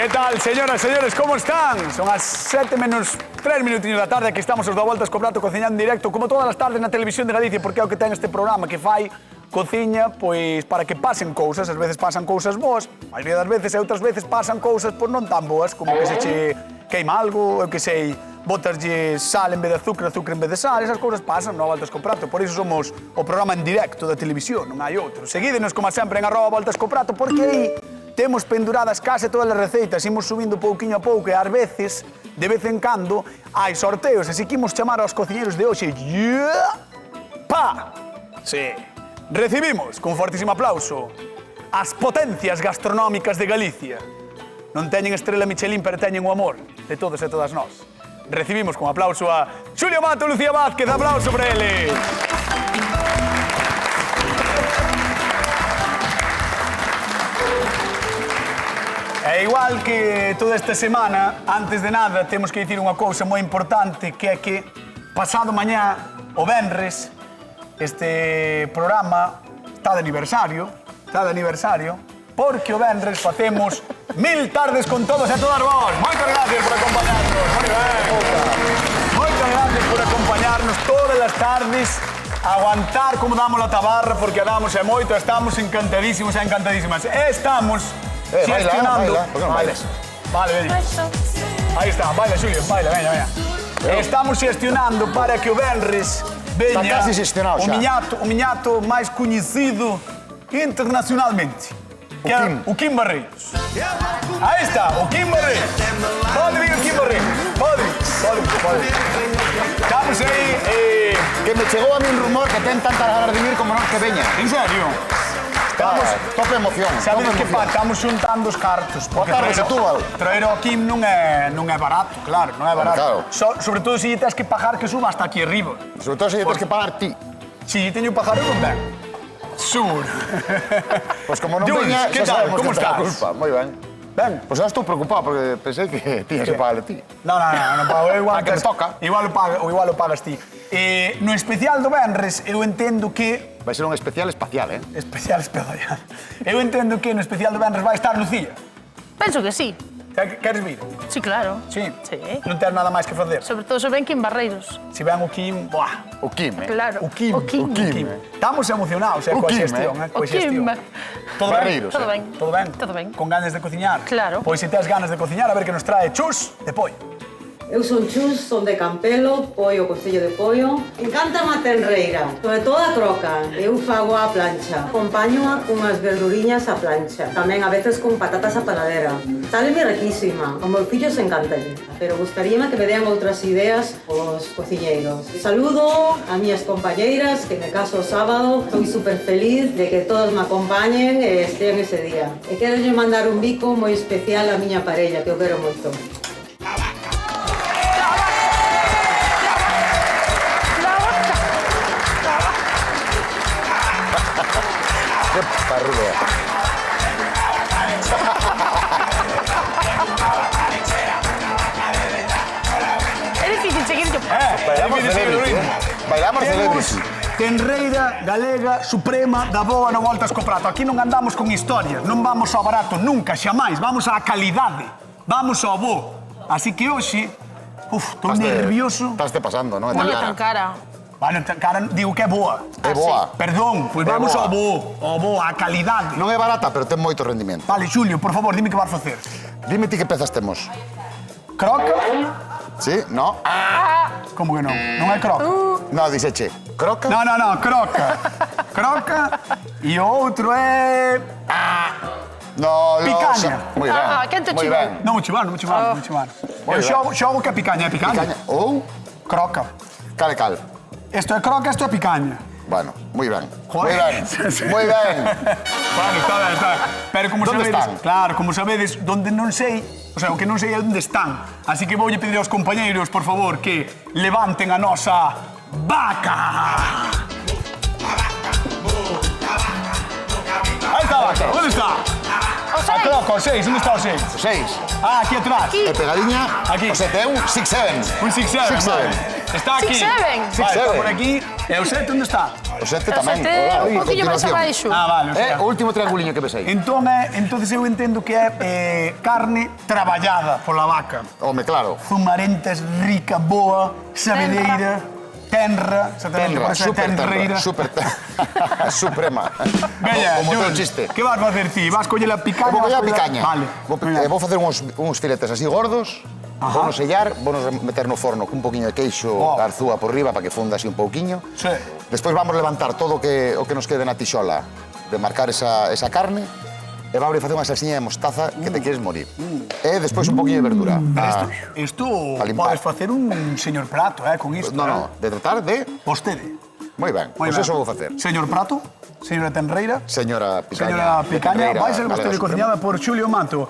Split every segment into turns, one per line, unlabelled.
¿Qué tal, señoras e señores? ¿Cómo están? Son as 7 menos 3 minutinhos da tarde. Aquí estamos os da Voltas co Prato cociñando en directo, como todas as tardes na televisión de Galicia, porque é o que ten este programa que fai cociña, pois, para que pasen cousas. Ás veces pasan cousas boas, a maioría das veces, e outras veces pasan cousas, pois, non tan boas, como que se che queima algo, eu que sei, botaslle sal en vez de azúcar, azúcar en vez de sal, esas cousas pasan no Voltas co Prato. Por iso somos o programa en directo da televisión, non hai outro. Seguídenos, como sempre, en @Voltas co Prato, porque aí temos penduradas case todas as receitas, imos subindo pouquiño a pouco e ás veces, de vez en cando, hai sorteos, así que imos chamar aos cociñeiros de hoxe. ¡Pa! Sí. Recibimos, con fortísimo aplauso, as potencias gastronómicas de Galicia. Non teñen estrela Michelin, pero teñen o amor de todos e todas nós. Recibimos con aplauso a Xulio Mato e Lucía Vázquez. Aplauso para eles. E igual que toda esta semana, antes de nada, temos que dicir unha cousa moi importante, que é que pasado mañá, o venres, este programa está de aniversario, porque o venres facemos 1000 tardes con todos e todas vos. Moitas gracias por acompañarnos. Moi ben. Moitas gracias por acompañarnos todas as tardes, aguantar como damos a tabarra, porque a damos e moito, estamos encantadísimos e encantadísimas. Estamos gestionando.
Baila, ¿por qué no bailas?
Vale, veña. Aí está, baila, Xulio, baila, veña. Estamos gestionando para que o venres veña
casi gestionado xa.
o miñato máis coñecido internacionalmente, que é o Kim Barreiros. Aí está, o Kim Barreiros. Pode vir o Kim Barreiros. Pode. Estamos aí.
Que me chegou a mí un rumor que ten tantas ganas de vir como non que veña.
En serio?
Estamos tope emoción.
Sabes que estamos xuntando os cartos.
Boa tarde, Setúbal.
Traer ao Kim non é barato, claro, non é barato.
Claro.
Sobre todo se lle tens que pagar que suba hasta aquí arriba.
Sobre todo se lle tens que pagar ti.
Si teño que pagar eu non ben. Sur.
Pois como non
Jules,
veña,
que
xa
tal?
sabemos
Como
que ten a
estás?
culpa. Moi ben.
Ben.
Pois xa estou preocupado porque pensei que tiñas que pagarle ti.
Non pago. Igual
que me toca.
Igual o pagas ti. No especial do venres, eu entendo que...
Vai ser un especial espacial, eh?
Especial. Eu entendo que no especial do venres vai estar Lucía.
Penso que sí.
Queres vir?
Sí, claro.
Sí.
Sí.
Non tens nada máis que facer.
Sobre todo se ven Kim Barreiros.
Se ven o Kim, buah.
O Kim, eh?
Claro.
O Kim.
Kim.
Estamos emocionados, coa
Kim,
xestión,
O Kim.
Todo ben?
Barreiros,
Todo ben.
Todo ben?
Todo ben.
Con ganas de cociñar?
Claro.
Pois se tes ganas de cociñar, a ver que nos trae Chus de pollo.
Eu son Chus, son de Campelo, Poio, Concello de Poio. Encántame a tenreira, sobre todo a croca. Eu fago a plancha. Acompáñoa cunhas verduriñas a plancha. Tamén a veces con patatas a panadera. Sáleme riquísima. Os meus fillos encantan. Pero gustaríame que me dean outras ideas os cociñeiros. Saludo a miñas compañeiras, que me caso o sábado. Estou super feliz de que todos me acompañen e estean ese día. E quero mandar un bico moi especial á miña parella, que eu quero moito.
Que parrudo.
É difícil seguir yo.
Bailamos celebrity. Bailamos celebrity.
Tenreira galega suprema da boa no Voltas co Prato. Aquí non andamos con historias, non vamos ao barato nunca, xamais, vamos á calidade, vamos ao bo. Así que hoxe, estou nervioso.
Estás pasando, non?
Non é tan cara.
Bueno, cara, digo que é boa.
É boa.
Perdón, pois vamos ao bo, á calidade.
Non é barata, pero ten moito rendimento.
Vale, Xulio, por favor, dime que vas facer.
Dime ti que pezas temos.
Croca?
Sí? No?
Como que non? Non é croca?
No, dixeche. Croca?
No, croca. Croca e o outro é...
No,
Picaña.
Moi ben.
quen te
Moi
chivou?
ben.
Non me chivaron. Eu xogo que é picaña, é picaña.
Picaña. Ou
Croca.
cal e cal.
Isto é croca, isto é picaña.
Bueno, moi ben.
Joder.
Moi ben. Moi ben.
Bueno, está ben. Pero como
¿Dónde
sabedes,
están?
claro, como sabedes, donde non sei, o sea, o que non sei é onde están. Así que voulle pedir aos compañeiros, por favor, que levanten a nosa vaca. Aí está a vaca, onde está?
O
A croca, o 6, onde está o 6?
6.
Ah, aquí atrás.
E pegadiña.
Aquí.
O 7 é un 6-7.
Un 6-7,
Six,
vale.
seven.
Está aquí.
6-7.
Vale, está por aquí. E o 7 onde está?
O 7 tamén.
Un poquinho máis abaixo.
Vale, o sea.
O último trianguliño que ves aí.
Entonces eu entendo que é carne traballada pola vaca.
Home, claro.
Zumarentas, rica, boa, sabedeira, tenra,
Tenra, super tenra, super tenra. Suprema.
Veña,
Como
Jules,
teu chiste.
que vas facer ti? Vas coller a picaña?
Vou coller a
vas
picaña.
Vale.
Vou facer uns filetes así gordos, vamos sellar, vamos meter no forno cun poquinho de queixo da arzúa por riba para que funda así un pouquiño.
Sí.
Despois vamos levantar todo o que nos quede na tixola de marcar esa carne e vamos facer unha salsiña de mostaza que te queres morir. E despois un poquinho de verdura.
Isto
a limpar.
podes facer un señor prato, con isto.
No, de tratar de...
Vostede.
Moi ben, pois eso vou facer.
Señor prato, señora tenreira,
Señora picaña.
señora picaña, vai ser
galega
vostede
suprema.
cociñada por Xulio Mato.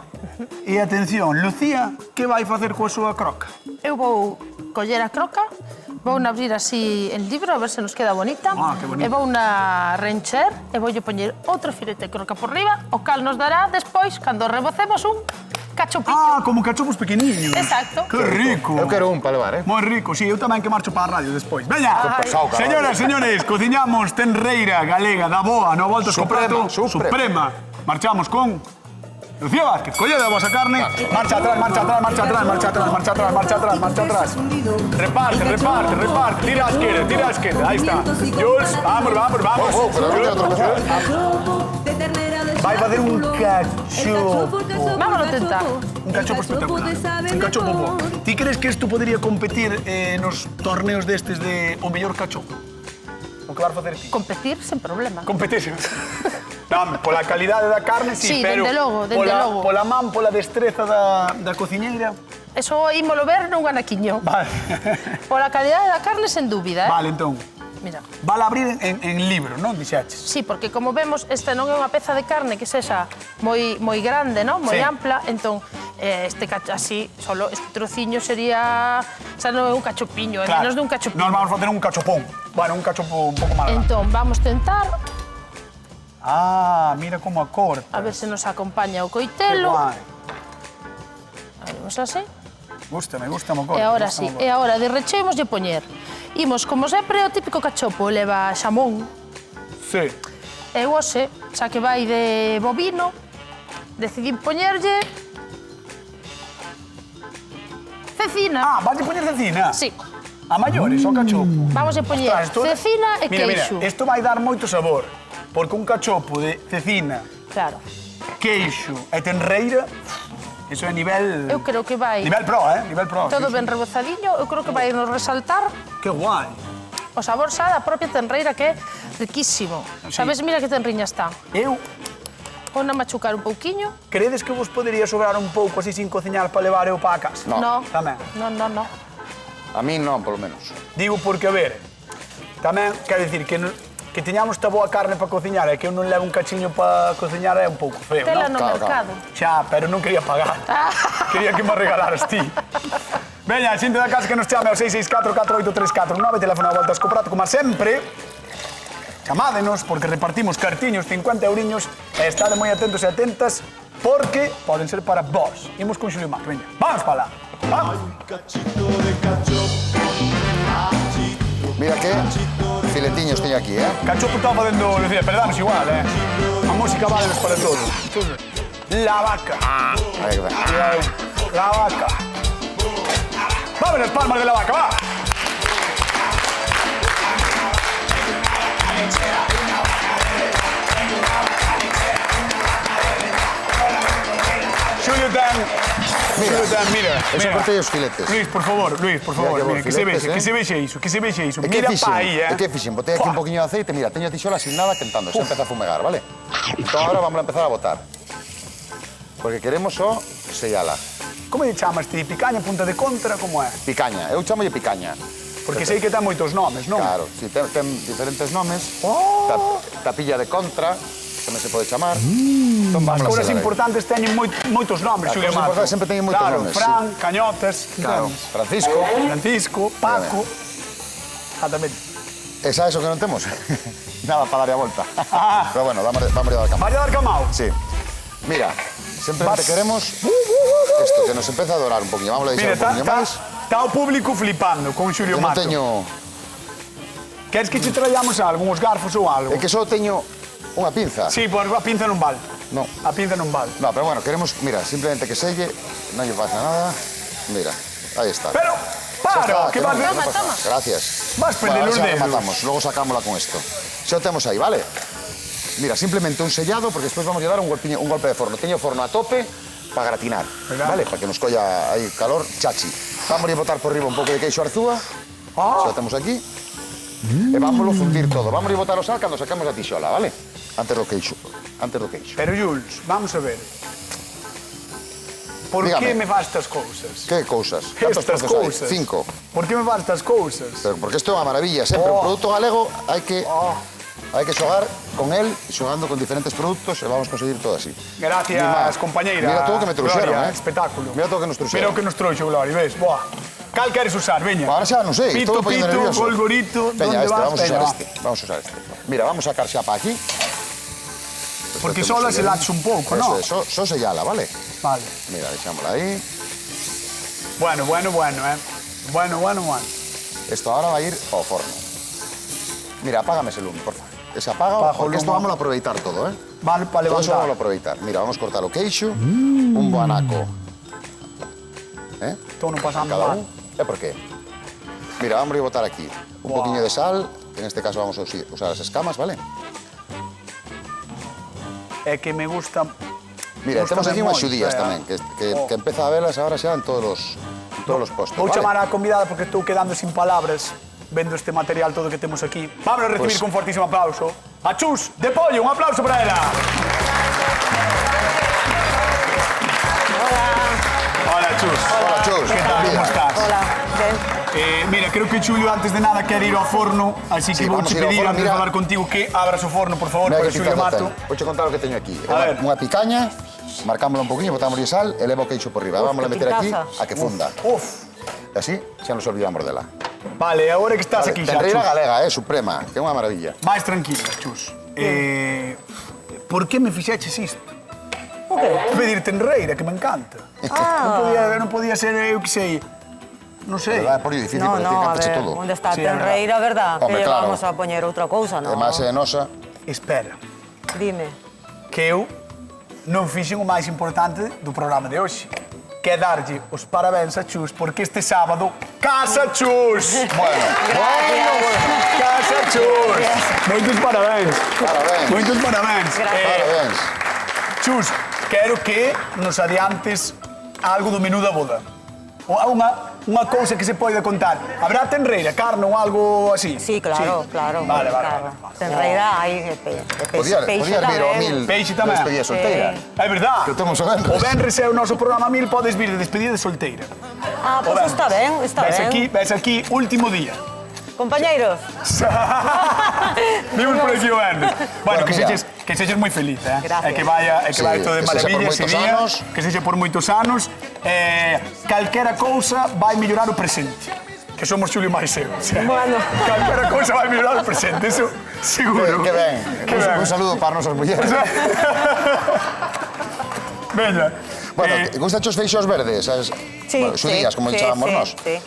E atención, Lucía, que vai facer coa súa croca?
Eu vou coller a croca, vou abrir así el libro, a ver se nos queda bonita.
Que bonita.
E vou na rencher e voulle poñer outro filete de croca por riba, o cal nos dará despois, cando rebocemos, un cachopillo.
Como cachopos pequeniños.
Exacto.
Que rico.
Eu quero un para levar,
Moi rico, sí, eu tamén que marcho para a radio despois. Veña,
pesado, caralho.
señoras, señores, cociñamos tenreira galega da boa, no voltas co prato
Suprema.
Marchamos con Lucía Vázquez, collede a vosa carne, marcha atrás, marcha atrás, marcha atrás, marcha atrás, marcha atrás, marcha atrás, marcha atrás. Reparte, reparte, reparte, tira a esquerda, aí está. Jules, vamos, vamos, vamos.
Pero non quero tropezar.
Vai facer un cachopo.
Vámonos a tentar.
Un cachopo espectacular. Un cachopo bo. Ti crees que isto podría competir nos torneos destes de o mellor cachopo? O que vas facer ti?
Competir sen problema.
Competition. Non, pola calidade da carne, sí,
Sí,
pero
dende logo, dende logo.
pola man, pola destreza da cociñeira.
Eso ímolo ver nun anaquiño.
Vale.
Pola calidade da carne, sen dúbida,
Vale, entón.
Mira.
Vale abrir en libro, non? Dixaches.
Sí, porque como vemos, esta non é unha peza de carne que sexa moi grande, non? Moi
Sí.
ampla, entón este así, solo este trociño sería, xa non é un cachopiño, é menos dun cachopiño.
Nos vamos facer un cachopón. Bueno, un cachopo un pouco máis grande.
Entón, vamos tentar,
Mira como acorta.
a ver se nos acompaña o
Que
coitelo.
guai.
Abrimos así.
Gústame o corte.
E agora sí, e agora de recheo imos lle poñer. Imos, como sempre, o típico cachopo leva xamón.
Sí.
E hoxe, xa que vai de bovino, decidín poñerlle cecina.
Vas a poñer cecina?
Sí,
A maiores, o cachopo.
vamos a poñer
Ostras, esto-
cecina e queixo.
Mira, isto vai dar moito sabor. Porque un cachopo de cecina,
Claro,
queixo e tenreira, iso é nivel...
eu creo que vai
Nivel pro, Nivel pro.
todo
sí,
ben rebozadiño, eu creo que vai nos resaltar
sí. Que guai.
o sabor xa da propia tenreira, que é riquísimo.
Sí.
Sabes, mira que tenriña está.
Eu,
Vou na machucar un pouquiño.
credes que vos podería sobrar un pouco así sin cociñar para levar eu para a casa?
No.
Tamén.
No.
A mí non, polo menos.
Digo porque, a ver, tamén, quero dicir, que teñamos esta boa carne para cociñar e que eu non levo un cachiño para cociñar é un pouco feo,
Tela
non?
no
Claro,
mercado.
Xa, pero non quería pagar. Quería que me regalaras ti. Veña, a xente da casa que nos chame ao 664-4834-9, teléfono a voltas co prato, como sempre. Chamádenos, porque repartimos cartiños, 50 euriños, e estade moi atentos e atentas, porque poden ser para vos. Imos con Xulio Mato, veña. Vamos para lá. Vamos.
Mira que filetiños teño aquí,
Cachopo está facendo, Lucía, pero damos igual, A música vale para todo. La vaca.
Aí que va.
La vaca. Vamos las palmas de la vaca, va. Xulio ten, mira.
Eso cortei os filetes.
Luis, por favor,
Mira
mira,
que
que se
bons
vexe,
filetes,
que se vexe iso, que se vexe iso.
E que
Mira
fixen?
pa aí,
E que fixen? Botei aquí un poquinho de aceite, mira, teño a tixola sin nada quentando, xa empeza a fumegar, vale? Entón agora vamos a empezar a botar. Porque queremos só sellala.
Como lle chamas ti? Picaña, punta de contra, como é?
Picaña, eu chamolle picaña.
Porque sei que ten moitos nomes, non?
Claro, si ten diferentes nomes. Tapilla de contra, tamén se pode chamar. Entón
As
vamos a
cousas
sellar aí.
importantes teñen moitos nomes,
As
Xulio
cousas
Mato.
importantes sempre teñen moitos
claro,
nomes,
Fran, Cañotas,
Claro,
entendes?
Francisco.
Francisco, Paco. Exatamente.
E sabes o que non temos? Nada para darlle a volta.
Ah.
Pero bueno, vamos a dar cama.
Vaya dar camao.
Sí. Mira, simplemente queremos esto, que nos empeza a dorar un poquinho. Vamos a deixar
Mira,
un poquinho máis.
está o público flipando con Xulio
Eu non
Mato.
teño...
Queres que te traíamos algo, uns garfos ou algo?
É que só teño unha pinza.
Sí, pois a pinza non vale.
No.
A pinza non vale.
No, pero bueno, queremos, mira, simplemente que selle, non lle pasa nada. Mira, aí está.
Pero, paro, que vas...
Toma, toma.
Gracias.
Vas perder
Bueno,
los
xa
dedos.
rematamos, luego sacámosla con esto. Xa o temos aí, vale? Mira, simplemente un sellado, porque despois vamos a dar un golpe de forno. Teño o forno a tope para gratinar,
Verdad.
vale? Para que nos colla aí calor, chachi. Vamos a botar por riba un pouco de queixo arzúa. Xa o temos aquí. E vámoslo fundir todo. Vamos a botar o sal cando saquemos a tixola, vale? Antes do queixo.
Pero, Jules, vamos a ver. Por
Dígame.
que me faz estas cousas?
Que cousas? Cantos
Estas
trozos hai?
cousas.
5.
Por que me faz estas cousas?
Pero porque isto é unha maravilla, sempre.
Oh.
Un produto galego hai que xogar con él, xogando con diferentes produtos e vamos conseguir todo así.
Gracias,
Mima,
compañeira.
Mira todo o que me trouxeron,
Gloria,
eh?
espectáculo.
Mira todo o que nos trouxeron.
Mira o que nos trouxo, Gloria, ves? Boa. Cal queres usar, veña?
Ahora xa non sei,
Pito,
estou poñendo
pito,
nervioso.
golgorito,
Veña,
¿dónde vas?
vamos a
Veña,
usar
va.
este. Vamos a usar este. Mira, vamos a sacar xa pa aquí.
Porque
Despois
sola
temos
se
que-
lacha un pouco, non?
Eso, só sellala, vale?
Vale.
Mira, deixámosla aí.
Bueno, eh. Bueno.
Esto ahora va a ir ao forno. Mira, apágame ese lume, por favor. Que se apaga,
Apago
porque
o
esto
lume.
vamos a aproveitar todo, eh?
Vale, para
Todo eso vamos a
levantar.
aproveitar. Mira, vamos a cortar o queixo, un guanaco. ¿Eh?
Todo non pasando
Cada
mal.
un. ¿Eh, por qué? Mira, vamos a botar aquí un poquinho de sal, que en este caso vamos a usar las escamas, ¿vale?
É que me gusta...
Mira, temos aquí unhas xudías
eh.
tamén, que empeza a velas ahora xa en todos os postos,
Vou
vale?
chamar a convidada porque estou quedando sin palabras vendo este material todo que temos aquí. Vamos a recibir
Pues-
con fortísimo aplauso a Chus de Pollo. Un aplauso para ela. Hola, Chus.
Hola, Chus.
Que tal?
Mira.
Como estás?
Hola, ben.
Mira, creo que Xulio antes de nada quer ir ao forno, así que
Sí,
vou
vamos
te
a ir ao
pedir
forno,
antes de
mira.
falar contigo que abras o forno, por favor,
Mira
para
que
Xulio
pintaza
Mato.
ten. Vouche contar o que teño aquí.
A ver.
Unha picaña, marcámosla un poquinho, botámoslle sal, e levo o queixo por riba. Vamos a
que
meter aquí
pintaza.
a que funda.
Uf.
E así xa nos olvidamos dela.
Vale, agora que estás aquí xa,
Tenreira
Chus.
galega, suprema, que é unha maravilla.
Máis tranquila, Chus. Por que me fixeches isto?
O que?
Pedir tenreira, que me encanta. Non podía ser, eu que sei, non sei.
Vai por difícil,
No,
porque
no, a
encántache
ver,
todo.
onde está a
Sí, é
tenreira, verdad?
Hombre,
Que
claro.
vamos a poñer outra cousa, no?
Además, é nosa.
Espera,
Dime.
que eu non fixen o máis importante do programa de hoxe, que é darlle os parabéns a Chus, porque este sábado, Casa Chus!
Bueno,
Casa Chus! Moitos parabéns!
parabéns.
Moitos parabéns!
Parabéns.
Chus, quero que nos adiantes algo do menú da boda. Unha cousa que se pode contar. Habrá tenreira, carne ou algo así?
Sí, claro, claro.
Vale,
claro. Tenreira hai de
Podía
peixe
vir ao
tamén.
mil
Peixe tamén.
despedida solteira.
É verdad.
Que o temos o venres.
O venres é o noso programa 1000, podes vir de despedida de solteira.
Ah,
O
pois
venres.
está ben, está
Ves
ben.
aquí, último día.
Compañeiros,
Vimos por aquí o venres. Bueno,
Bueno, mira.
que seches moi feliz, eh?
Gracias.
E que vaya
Sí,
todo de
que sexa por
maravilla ese
moitos
día,
anos.
que sexa por moitos anos. Calquera cousa vai mellorar o presente. Que somos Xulio máis eu. O sea,
Bueno.
Calquera cousa vai mellorar o presente, eso seguro.
Que ben.
Que ben.
Un saludo para nosas mulleres.
Veña.
Bueno, gusta os feixos verdes?
sí,
Bueno, xudías, como
sí,
chamamos
sí,
nós.
sí.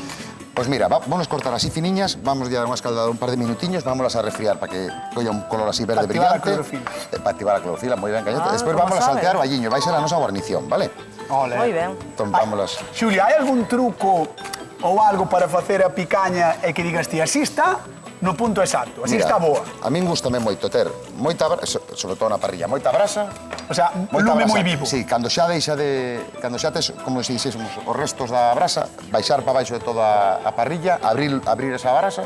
Pues mira, vamos a cortar así finiñas, vamos a dar unha escaldada un par de minutiños, vámonos a refriar para que colla un color así verde
Para activar a
brillante.
clorofila.
Para activar a clorofila, moi ben, cañete.
Ah,
Despois
como
vamos a
sabe.
saltear o alliño, vai ser a nosa guarnición, vale?
Ole.
moi ben.
Entón, vámonos.
Xulio, hai algún truco ou algo para facer a picaña e que digas ti, así está no punto exacto, así está boa?
A min gustame moito ter moita brasa, sobre todo na parrilla, moita brasa.
O sea,
Moita
lume
brasa.
moi vivo.
Sí, cando xa tes, como se dixésemos, os restos da brasa, baixar para baixo de toda a parrilla, abrir esa brasa,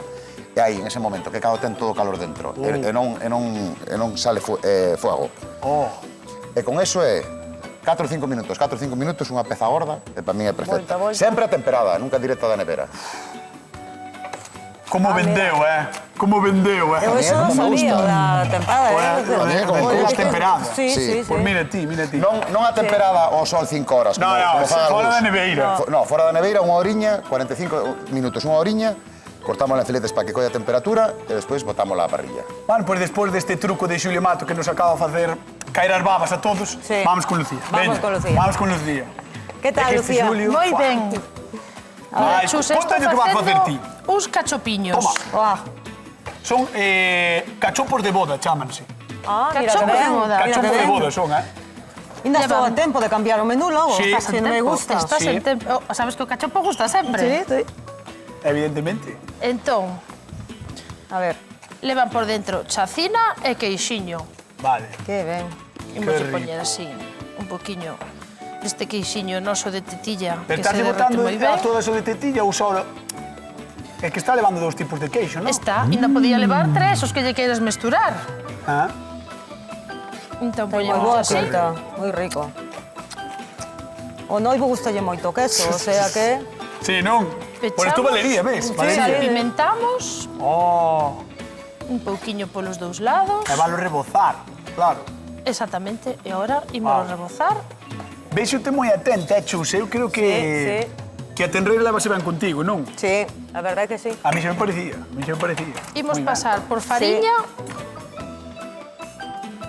e aí, en ese momento, que cado ten todo o calor dentro, e non sale fuego.
Oh.
E con eso é 4 ou 5 minutos, unha peza gorda, e para min é perfecta.
Volta, volta.
Sempre temperada, nunca directa da nevera.
Como vendeu, Como vendeu,
Eu eso
como
non
me
sabía,
gusta.
da tempada,
A mí como me
gusta temperada.
Sí,
Sí.
sí, sí.
Pois mira ti.
Non a temperada ao sol 5 horas,
No,
como,
no,
como fan
fora
algúns.
da neveira.
No, fora da neveira, unha horiña, 45 minutos, unha horiña, cortamos en filetes para que colla temperatura e despois botámola á parrilla.
Bueno, pois despois deste truco de Xulio Mato que nos acaba de facer caer as babas a todos,
Sí.
vamos con Lucía.
Vamos
Veña,
con Lucía.
Vamos con Lucía.
Que tal,
É que este
Lucía?
Xulio-
Moi
Buah.
ben. A
Vai,
ver, Chus, estou
contalle o que vas facer ti.
facendo uns cachopiños.
Toma.
Uah,
Son cachopos de boda, chámanse.
Ah, mira que
Cachopos de
ben.
boda.
Mira que
Cachopos de
ben.
boda son,
Ainda estou a
Llevan-
tempo de cambiar o menú logo.
Sí.
Estás
Si
en
non me
tempo,
gusta.
estás
Sí.
en tempo. Oh, sabes que o cachopo gusta
Sí,
sempre.
sí.
Evidentemente.
Entón,
A ver,
levan por dentro chacina e queixiño.
Vale.
que ben.
Imos
rico.
a poñer así un poquinho deste queixiño noso de tetilla
Pero
que se
estás
derrete
botando
moi
a
ben.
todo eso de tetilla ou só... É que está levando dous tipos de queixo, non?
Está, ainda podía levar tres, os que lle queiras mesturar.
Ah.
Entón
Ten moi
poñemos
boa
así.
pinta, moi rico. O noivo gustalle moito o queso, o sea que...
Sí, non? Por esto valería, ves? Valería.
Salpimentamos
Oh,
un pouquiño polos dous lados.
e valo rebozar, claro.
Exactamente, e agora imos rebozar.
Veixo-te moi atenta, Chus, eu creo que... Que a tenreira levase ben contigo, non?
Sí, a verdade que sí.
A mí xa me parecía, a mí xa me parecía.
Imos
Moi ben.
pasar por fariña.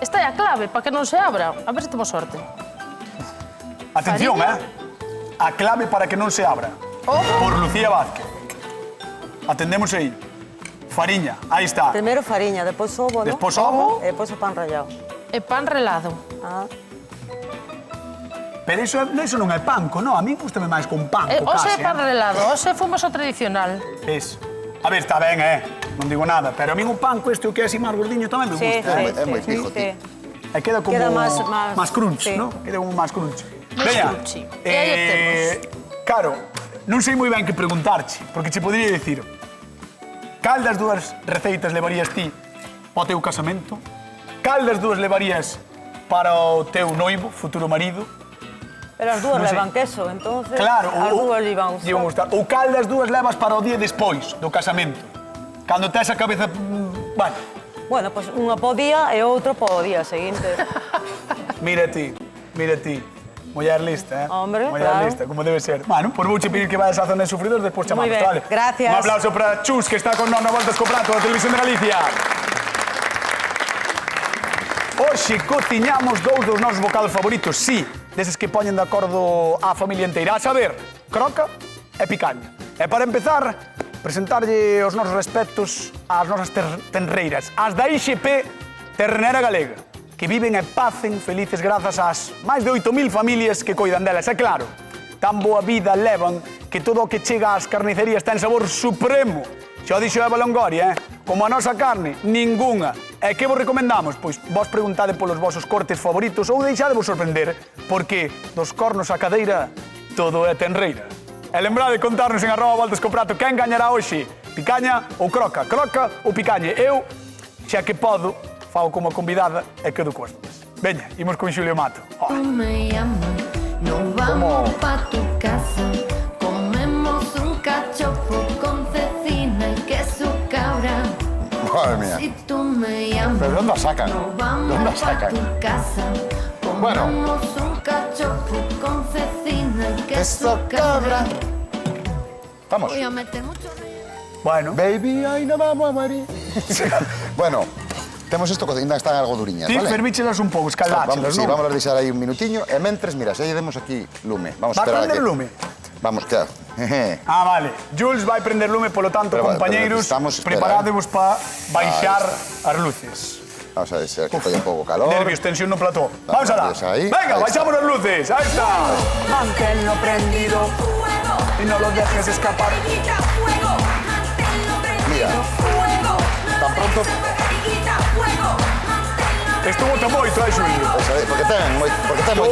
Esta é a clave para que non se abra. A ver se temos sorte.
Atención,
Fariña.
A clave para que non se abra.
Ovo.
Por Lucía Vázquez. Atendemos aí. Fariña, aí está.
Primeiro fariña, depois ovo, non?
Despois ovo.
E depois o pan rallado.
E pan relado.
Ah,
Pero iso non é panco, non? A mí gustame máis con panco,
Hoxe
case.
é pan relado, hoxe fomos o tradicional.
Es. A ver, está ben, non digo nada, pero a mí o panco este o que é así máis gordiño tamén me
sí,
gusta.
sí,
É moi
sí,
fijo,
sí.
E queda como...
Queda más
crunch,
sí.
non? Queda como máis crunch.
Máis crunchy. E aí o
Claro, non sei moi ben que preguntarche, porque che podría dicir cal das dúas receitas levarías ti ao teu casamento? Cal das dúas levarías para o teu noivo, futuro marido?
Pero as dúas
Non sei.
levan queso, entonces
Claro,
as dúas lle van
lle van gustar. Ou cal das dúas levas para o día despois do casamento? Cando tes a cabeza... Bueno,
Bueno, pois pues unha po día e outra po día seguinte.
mira ti, mira ti. Muller lista,
Hombre,
Muller
claro.
lista, como debe ser. Bueno, por vouche pedir que vayas a zona de sufridores, despois chamamos,
ben,
vale?
gracias.
Un aplauso para Chus, que está con nós na Voltas co Prato da Televisión de Galicia. Hoxe cociñamos dous dos nosos bocados favoritos, sí, deses que poñen de acordo a familia inteira. A saber, croca e picaña. E para empezar, presentarlle os nosos respectos ás nosas tenreiras, as da IXP Ternera Galega, que viven e pacen felices grazas ás máis de 8.000 familias que coidan delas. E claro, tan boa vida levan que todo o que chega ás carnicerías ten sabor supremo. Xa o dixo Eva Longoria, como a nosa carne, ningunha. E que vos recomendamos? Pois vos preguntade polos vosos cortes favoritos ou deixadevos sorprender, porque dos cornos á cadeira todo é tenreira. E lembrade de contarnos en @voltascoprato quen gañará hoxe, picaña ou croca, croca ou picaña. Eu, xa que podo, fago como convidada e quedo coas dúas. Veña, imos con Xulio Mato. Oh.
Tú me llamas, nos vamos pa' tu casa, comemos un cachopo con cecina y queso cabra.
Madre mía.
Si tú me llamas,
¿Pero dónde la sacan?
nos vamos
¿Dónde la
pa'
sacan?
tu casa,
Bueno.
comemos un cachopo con cecina y
Queso
queso cabra.
Vamos.
Voy a meter mucho río.
Bueno,
Baby, ay, no vamos a morir. Bueno, temos isto que ainda están algo duriñas,
ti
vale?
fervíchelas un pouco,
Vamos,
escaldáchelas,
sí,
non?
vamos a deixar aí un minutiño e mentres, mira, se lle demos aquí lume. Vamos a
Vas
esperar a
prender
que...
lume?
Vamos, claro.
Ah, vale. Jules vai prender lume, polo tanto,
Pero,
compañeiros,
estamos, espera,
preparadevos para baixar as luces.
Vamos a deixar que colle un pouco calor.
Nervios, tensión no plató. Vamos alá.
nervios ahí.
Venga,
Ahí
baixamos as luces. Ahí está. Manténlo prendido y no lo dejes escapar.
Mira, tan pronto...
Isto bota moito, Xulio?
Pois, porque ten moito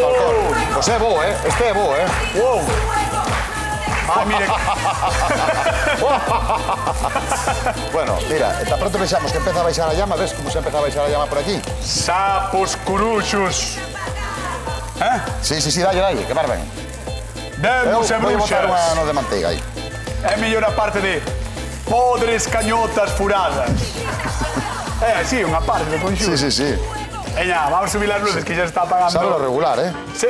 alcohol. Pois é bo, Este é bo,
Wow. Ai, mire.
Bueno, mira, tan pronto vexamos que empeza a baixar a llama, ves como se empeza a baixar a llama por aquí?
Sapos curuxos.
Sí, dalle, que barben.
Demos e
Vou botar unha
bruxas.
no de manteiga aí.
É mellor a parte de podres cañotas furadas. Sí, unha parte de conxunto.
Sí.
Veña, vamos a subir as luces que xa está apagando.
Sabe lo regular,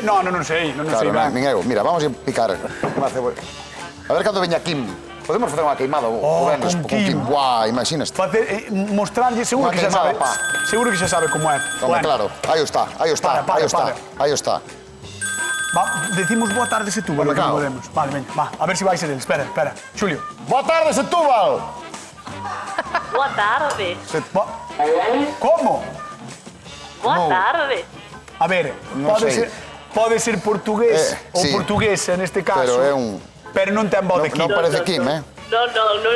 No, non sei, non sei.
Claro,
ben.
nin eu. Mira, vamos a picar unha cebolla. A ver cando veña Kim. Podemos facer unha queimada o venres
con
con Kim.
Kim.
Buah, imaginas.
Mostrarlle, seguro
Unha
que xa
queimada,
sabe.
pa.
Seguro que xa sabe como é.
Home, claro. Aí está.
Para.
Aí está.
Decimos boa tarde se tú, vale, que
claro.
non podemos. Vale, veña, va, a ver se vai ser el. Espera. Xulio.
Boa tarde, Setúbal.
Boa tarde.
Como?
Boa tarde.
A ver,
Non sei.
pode ser portugués ou
sí.
portuguesa neste caso.
Pero é un...
Pero non ten voz de Kim.
Non parece Kim, eh?
Non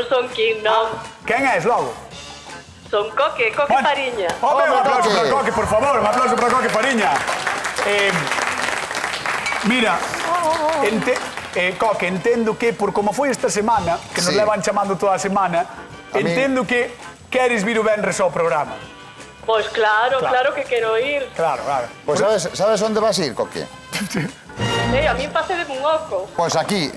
son Kim, non.
Quen és logo?
Son Coque Fariña.
Home, un aplauso
Coque.
para Coque, por favor, un aplauso para Coque Fariña. Mira, Coque, entendo que por como foi esta semana, que nos
Sí.
levan chamando toda a semana,
A mí-
entendo que queres vir o venres ao programa.
Pois claro que quero ir.
Claro.
Pois sabes onde vas ir, Coque?
A mí pase de un oco.
Pois aquí.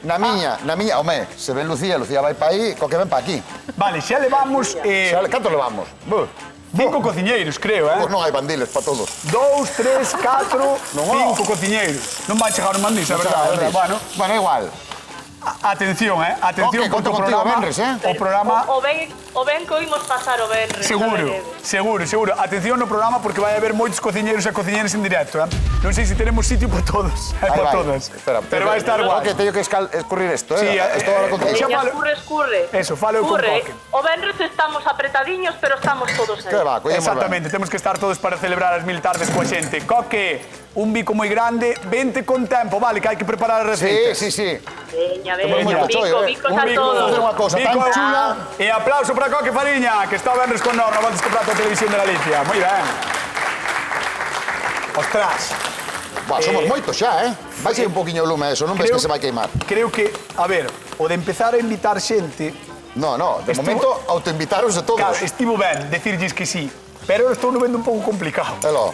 Na miña, home, se ven Lucía vai para aí, Coque ven para aquí.
Vale, xa levamos
Canto levamos?
5 cociñeiros, creo,
Pois non hai bandiles para todos.
2, 3, 4,
Non,
5 cociñeiros. Non vai chegar un mandís, é verdade.
Bueno, igual.
Atención, atención,
Coque,
porque
conto
o
contigo,
programa...
venres,
O programa...
O ben que oímos pasar o venres.
Seguro. Atención no programa porque vai haber moitos cociñeiros e cociñeiras en directo, Non sei se tenemos sitio para todos. Para todas.
Espera,
Pero vai estar guai.
Coque, teño que escurrir isto,
Sí,
Esto ahora contigo.
xa falo-
Escurre.
Eso, falo con Coque.
O venres estamos apretadiños, pero estamos todos aí.
Que va, collemos
Exactamente, temos que estar todos para celebrar as 1000 tardes coa xente. Coque, un bico moi grande, vente con tempo, vale, que hai que preparar as receitas.
Sí.
Veña,
moi cachoi,
bicos
Un
a
bico,
todos.
Facer unha cousa tan chula.
E aplauso para Coque Fariña, que está o venres con nós no Voltes co Prato de Televisión de Galicia. Moi ben. Ostras,
Buah, somos moitos xa, Vai ser un poquinho o lume eso, non ves que se vai queimar.
creo que, a ver, o de empezar a invitar xente,
No, de momento autoinvitaros a todos.
claro, estivo ben decirlles que sí, pero estou no vendo un pouco complicado.
Elo,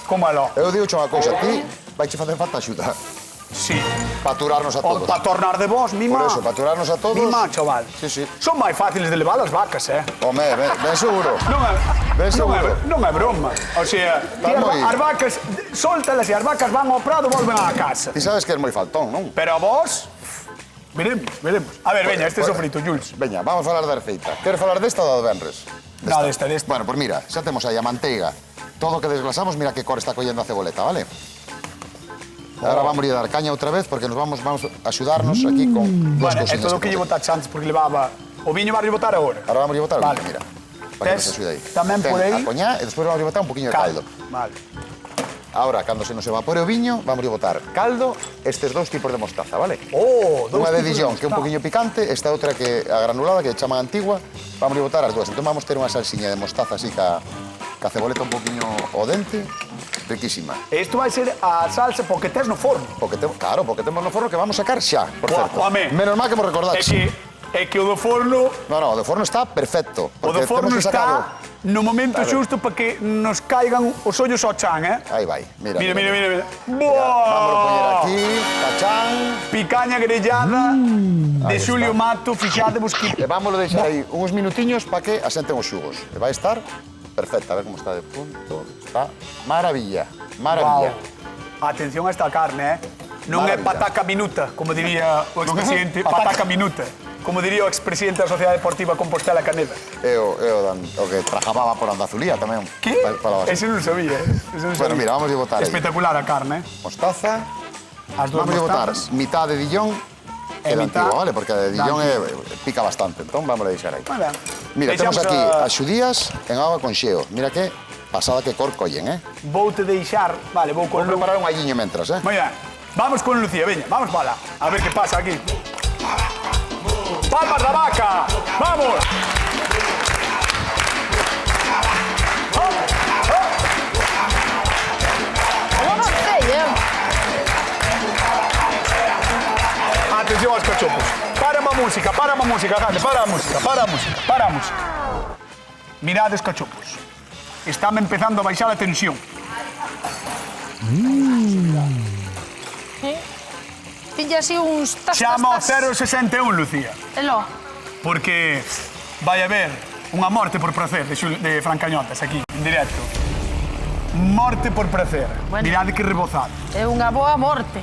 Como aló?
eu digo unha cousa, ti vai che facer falta axuda
Sí.
para aturarnos a
O
todos.
para tornar de vos, mima.
Por eso, para aturarnos a todos.
Mima, chaval.
Sí.
Son máis fáciles de levar as vacas,
Home, ben seguro. Ben seguro.
Non é broma. O sea,
moi-
as vacas, soltalas e as vacas van ao prado, volven á casa.
Ti sabes que és moi faltón, non?
Pero a vos, veremos. A ver, veña, este
Pues-
sofrito, Jules.
Veña, vamos a falar da receita. Queres falar desta ou da do venres?
No, desta.
Bueno, pues mira, xa temos aí a manteiga. Todo o que desglasamos, mira que cor está collendo a ceboleta, vale? Ahora vamos a dar caña outra vez porque nos vamos a axudarnos aquí con dos
Bueno, é
cousiñas.
todo o que lle botar antes porque levaba... O viño vai botar agora.
Ahora vamos a botar o
Vale.
viño, mira. Para que
Tes
nos axude aí.
tamén por aí-
A coñá e despois vamos a botar un poquinho de caldo.
Vale.
Ahora, cando se nos evapore o viño, vamos a botar caldo, estes dous tipos de mostaza, vale?
Oh,
Unha de Dijon, que é un poquinho picante, esta outra que a granulada, que chaman antigua, vamos a botar as dúas. Entón vamos ter unha salsiña de mostaza así ca ceboleta un poquinho o dente, riquísima.
Isto vai ser a salsa porque tes no forno.
Claro, porque temos no forno que vamos sacar xa, por
Buah,
certo.
home.
Menos mal que me recordaste.
É que o do forno...
No, o do forno está perfecto.
O do
porque
forno
temos que sacalo.
está no momento
Claro.
xusto para que nos caigan os ollos ao chan,
Aí vai, mira.
Mira.
Vamos a poñer
Buah!
aquí, tachán.
Picaña grellada de Xulio Mato, fixadevos que...
E vámoslo deixar aí uns minutiños para que asenten os xugos. E vai estar perfecta, a ver como está de punto. Está maravilla, maravilla.
Wow. Atención a esta carne, Non é
Maravilla.
pataca minuta, como diría o expresidente, pataca minuta, como diría o expresidente da Sociedade Deportiva Compostela Caneda.
É o que trabajaba por Andazulía tamén.
Que? Ese non sabía, Ese non
Bueno,
sabía.
mira, vamos a botar aí.
Espectacular a carne,
Mostaza.
as dúas
Vamos a botar
mostazas.
mitad de Dijon
E
e de
mitad
antigua, vale? Porque a de Dijon
da
pica bastante, entón vamos a deixar aí.
Vale.
Mira, temos
Deixamos
aquí
a-
as xudías en agua con xeo. Mira que pasada que cor collen,
Voute deixar, vale, vou con
Vou preparar un alliño mentras,
Moi ben. Vamos con Lucía, veña, vamos para a ver que pasa aquí. ¡Palmas la vaca! ¡Vamos!
Eu non sei,
Atención aos cachopos. Para a música, grande, para a música. Mirades cachopos. Estame empezando a baixar a tensión.
Tiña así uns
Chama ao 061, Lucía.
Elo.
Porque vai haber unha morte por prazer de Fran Cañotas aquí, en directo. Morte por prazer.
Bueno.
Mirade que rebozado.
É unha boa morte.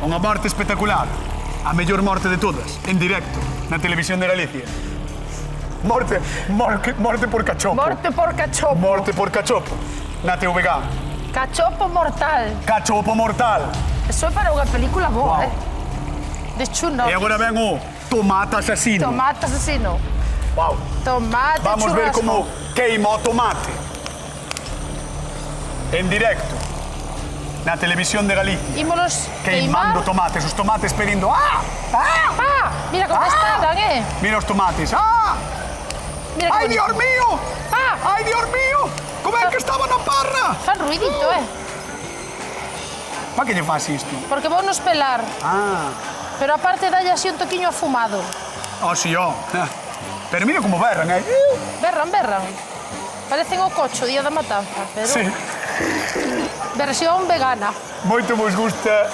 Unha morte espectacular. A mellor morte de todas, en directo, na televisión de Galicia. Morte por cachopo.
Morte por cachopo.
Morte por cachopo. Na TVG.
Cachopo mortal.
Cachopo mortal.
Eso é para unha película boa,
Wow.
De chuno.
E agora ven o tomate asesino.
Tomate asesino.
Wow.
Tomate
Vamos a ver
churrasco.
cómo queima o tomate. En directo. Na televisión de Galicia.
Ímolos
Queimando
queimar.
tomates. Os tomates pedindo... ¡Ah! ¡Ah!
Ah, mira como están,
Mira os tomates. ¡Ah!
Mira que
¡Ay,
bonito.
Dios mío!
Ah,
¡Ay, Dios mío! Como é que estaba na parra?
fan ruidito,
Pa que lle faz isto?
Porque vou nos pelar.
Ah.
Pero aparte dalle así un toquiño afumado.
Oh, sí, oh. Pero mira como berran,
Berran. Parecen o cocho, día da matanza, pero...
Sí.
Versión vegana.
Moito vos gusta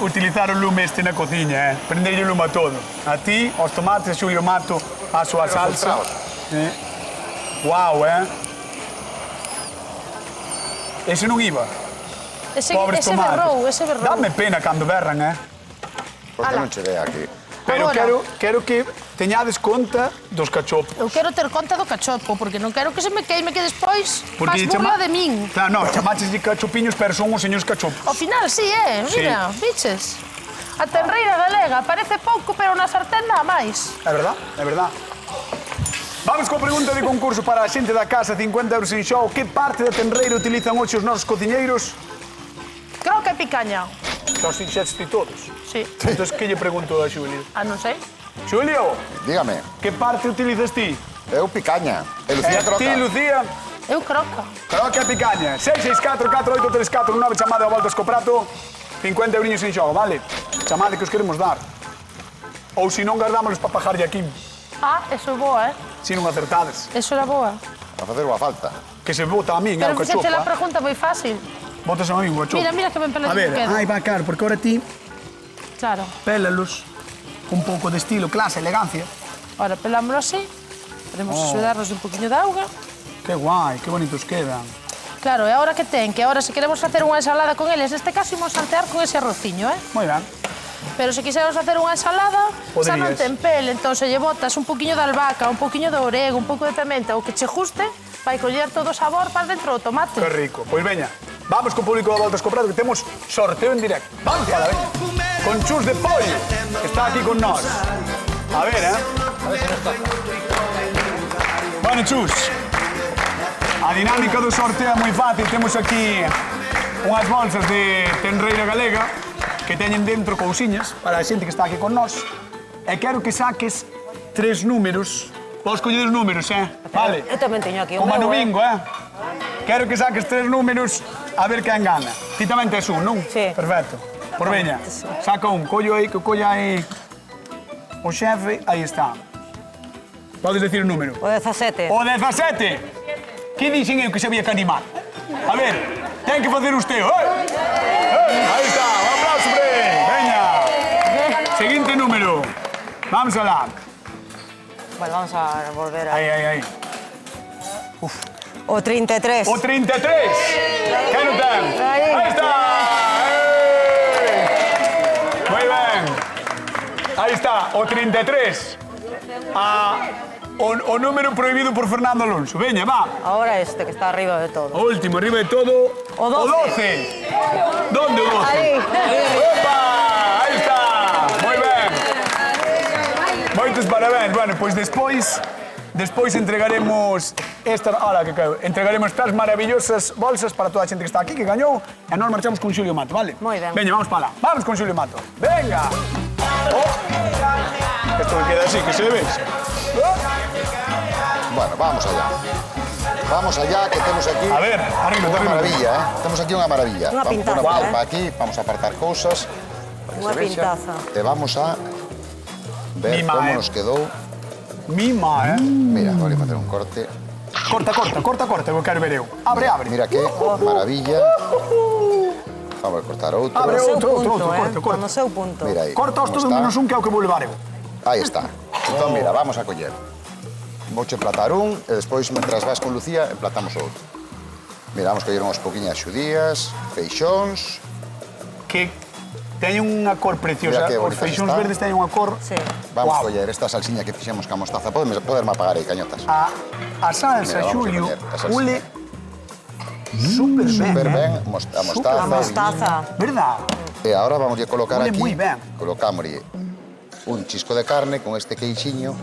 utilizar o lume este na cociña, Prenderlle o lume a todo. A ti, aos tomates, Xulio Mato, a súa salsa. Guau, Ese non iba.
Ese
Pobres tomates.
ese berrou.
Dame pena cando berran,
Porque
Ala.
non cheguei aquí.
Pero
Agora.
quero que teñades conta dos cachopos.
Eu quero ter conta do cachopo, porque non quero que se me queime que despois
Porque
faz burla de min.
Claro, no, chamaches de cachopiños, pero son os señores cachopos.
Ao final, sí, mira, biches. A tenreira galega parece pouco, pero na sartén dá máis.
É verdad, é verdad. Vamos coa pregunta de concurso para a xente da casa, 50 euros en show. Que parte da tenreira utilizan hoxe os nosos cociñeiros?
Creo que é picaña.
Os xets de todos.
Sí.
Entón, que lle pregunto a Xulio?
Ah, non sei.
Xulio,
Dígame,
que parte utilizas ti?
eu picaña, e Lucía troca.
Ti, Lucía,
Eu croca.
creo que é picaña. 664-4834-9, chamade a voltas co prato. 50 eurinhos en xogo, vale? Chamade que os queremos dar. Ou se non, guardámonos para pajarlle aquí.
Ah, eso é boa,
Se non acertades.
Eso era boa.
A facer unha falta.
Que se vota a min,
Pero
o cachopo.
fíxate a pregunta moi fácil.
Botas a min, o cachopo.
Mira que ben
A
peladito
ver,
queda.
ai, va, claro, porque ahora ti
Claro.
pélalos un pouco de estilo, clase, elegancia.
Ahora pelámoslo así. Podemos axudarnos un poquinho de auga.
Que guai, que bonitos quedan.
Claro, e agora que ten? Que agora se queremos facer unha ensalada con eles, neste caso imos saltear con ese arrociño,
Moi ben.
Pero se quiséramos facer unha ensalada, xa non
Poderías.
ten pel, entón se lle botas un poquinho de albahaca, un poquinho de orego, un pouco de pimenta, o que che guste, vai coller todo o sabor para dentro do tomate.
Que rico. Pois veña, vamos co público de Voltas co Prato, que temos sorteo en directo. Vamos, para, veña. Con Chus de Pollo, que está aquí con nós. A ver, Bueno, Chus, a dinámica do sorteo é moi fácil. Temos aquí unhas bolsas de tenreira galega que teñen dentro cousiñas para a xente que está aquí con nós. E quero que saques 3 números. Vos coller os números, Vale.
Eu tamén teño aquí o
Como no
meu,
bingo, Quero que saques 3 números a ver quen gana. Ti tamén tes un, non?
Sí.
Perfecto. Por veña, saca un. Collo aí, que colla aí o xefe. Aí está. Podes decir o número.
O 17.
O 17. Que dixen eu que sabía que animar? A ver, ten que facer usted. Aí está, un aplauso para él. Veña. Seguinte número. Vamos alá.
Bueno, vamos a volver a...
Aí.
O 33.
O 33. Que non ten?
Aí.
Aí está. Moi ben. Aí está, o 33. O número prohibido por Fernando Alonso. Veña, va.
Ahora este, que está arriba de todo.
O último, arriba de todo.
O 12.
O 12. ¿Dónde o 12?
Aí.
Opa! Aí está. Moi ben. Moitos parabéns. Bueno, pois despois entregaremos entregaremos estas maravillosas bolsas para toda a xente que está aquí, que gañou, e nós marchamos con Xulio Mato, vale?
Moi ben.
Veña, vamos para lá. Vamos con Xulio Mato. Venga. Esto que queda así, que se ve.
Bueno, vamos allá. Vamos allá, que temos aquí
A ver, arriba,
unha
arriba.
maravilla, Temos aquí unha maravilla.
Unha
Vamos
pintaza,
poner para aquí, vamos a apartar cousas.
Unha pintaza.
E vamos a ver
Mima,
como nos quedou.
Mima,
Mira, vou facer un corte.
Corta, que eu quero ver eu. Abre.
Mira que maravilla. Vamos a cortar outro.
Abre
No seu
outro,
punto,
corta.
No seu punto.
Mira aí.
Corta os
como
todos
está.
menos un, que é o que vou levar eu.
Aí está. Entón, mira, vamos a coller. Vouche emplatar un e despois, mentras vas con Lucía, emplatamos outro. Mira, vamos coller unhas poquinhas xudías, feixóns.
Que teñen unha cor preciosa.
Mira que
Os
bonitas
feixóns
están.
verdes teñen unha cor...
Sí.
Vamos a
Guau.
coller esta salsiña que fixemos ca mostaza. Poderme apagar aí, cañotas.
A salsa,
Mira, vamos a
Xulio,
poñer a salsa.
ule super
Super
ben.
ben, a mostaza.
A mostaza.
Verdad?
E agora vamos a colocar
Ule
aquí.
moi ben.
Colocámoslle un chisco de carne con este queixiño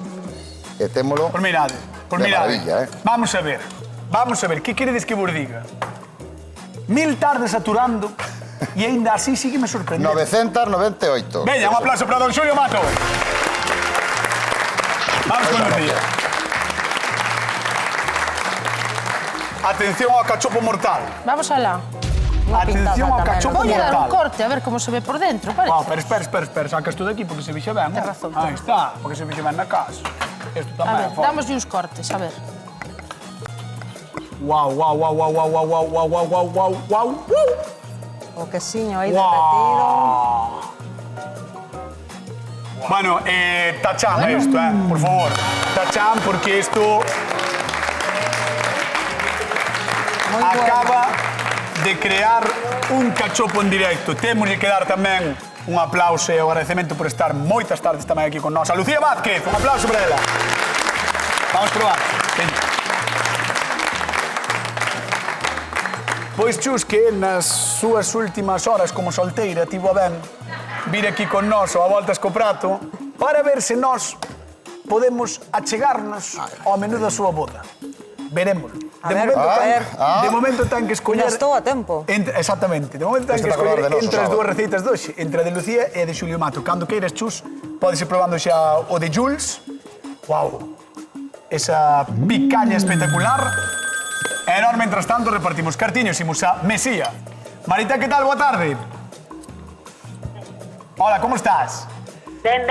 e témolo...
Por mirade,
De maravilla,
Vamos a ver, que queredes que vos diga? 1000 tardes saturando e aínda así sigue me sorprendendo.
998.
Veña, un aplauso para don Xulio Mato. Vamos con los días. Atención ao cachopo mortal.
Vamos alá.
Atención ao cachopo
Voy a dar un
mortal.
corte a ver cómo se ve por dentro, parece.
Wow, espera, sacas tú de aquí porque se vixe ben.
Tens razón.
Aí está, porque se vixe ben na casa. Isto
A
tamén.
ver, damos uns cortes, a ver.
Wow.
O quesiño aí derretido.
Bueno, tachán esto, por favor. Tachán porque esto
Moi bueno.
acaba de crear un cachopo en directo. Temos que dar tamén un aplauso e un agradecemento por estar moitas tardes tamén aquí con nós. A Lucía Vázquez, un aplauso para ela. Vamos probar. Veña. Pois Chus, que nas súas últimas horas como solteira tivo a ben vir aquí con nós ao A Voltas co Prato para ver se nós podemos achegarnos ao menú da súa boda. Veremos. De momento ten que escoller...
Ainda estou a tempo.
Exactamente. De momento ten que
Este para
escoller
acordar de nós,
entre as
sábado.
dúas receitas de hoxe, entre a de Lucía e a de Xulio Mato. Cando queiras, Chus, podes ir probando xa o de Jules. Wow. Esa picaña espectacular. E nós, mentras tanto, repartimos cartiños. Imos a Mesía. Marita, que tal? Boa tarde. Hola, como estás?
Ben,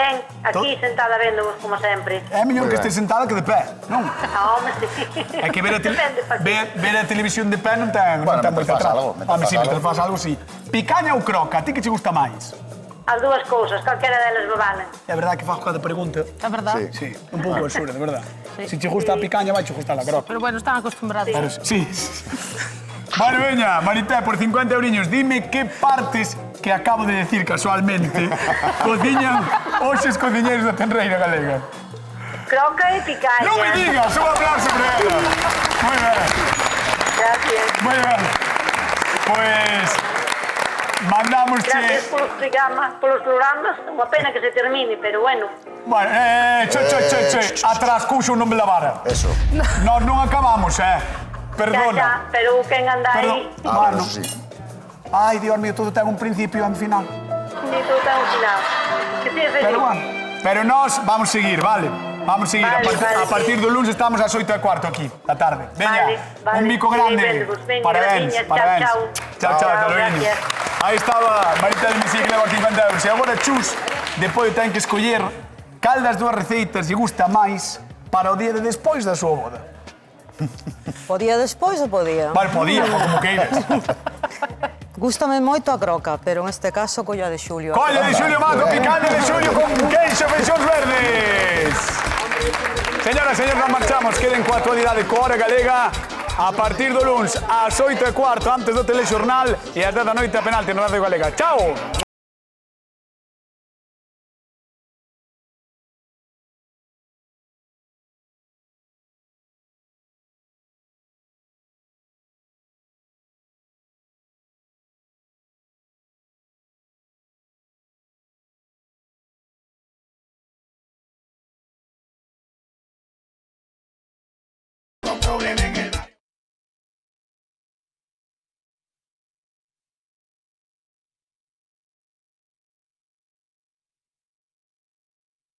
aquí sentada vendo como sempre.
É mellor que estés sentada que de pé, non?
Home, sí.
É que ver
Depende, pa' que-
ver a televisión de pé non ten
Bueno,
moita
mentre fas
traza.
algo, mentre
Home,
fas
sí, mentre
algo.
fas algo, sí. Picaña ou croca? A ti que che gusta máis?
As dúas cousas, calquera delas me valen.
É verdade que faz cada pregunta.
É verdad.
Sí, un pouco absurda, de verdade. Si che gusta a picaña, vai che gustar a croca.
Pero bueno, están acostumbrados.
Pero sí. Bueno, veña, Marité, por 50 euriños, dime que partes que acabo de decir casualmente cociñan hoxes cociñeiros da Tenreira Galega.
Croca e picaña.
Non me digas, un aplauso para ela. Moi ben.
Gracias.
Moi ben. Pois mandámosche...
Gracias polos programas. Unha pena que se termine, pero bueno.
Bueno, che, atrás couxo non me lavara.
Eso.
Nós non acabamos, Perdona.
Pero quen anda aí,
Mano.
Eso sí.
Ai, Dios mío, todo ten un principio e un final.
ni todo ten un final. Que seas feliz.
Pero bueno, pero nós vamos seguir, vale? Vamos seguir.
Vale, vale.
A partir do lunes estamos ás 8:15 aquí, da tarde. Veña,
Vale.
un bico grande.
Vendemos, veña,
Parabéns,
graciñas.
parabéns.
Chao,
Chao,
chao.
hasta luego.
Gracias.
Aí estaba Marita de Mesía que leva 50 euros. E agora, Chus, depois ten que escoller cal das dúas receitas lle gusta máis para o día de despois da súa boda.
Podía despois ou podía?
Vale, podía, como queiras.
Gústame moito a croca, pero en este caso colla de Xulio.
Colla de Xulio Mato, picante de Xulio con queixo, feixóns verdes. Señoras, señores, nos marchamos. Queden coa actualidade coa Hora Galega a partir do luns ás 8:15 antes do telexornal e ás 10 da noite a penalti na Radio Galega. Chao! No problem en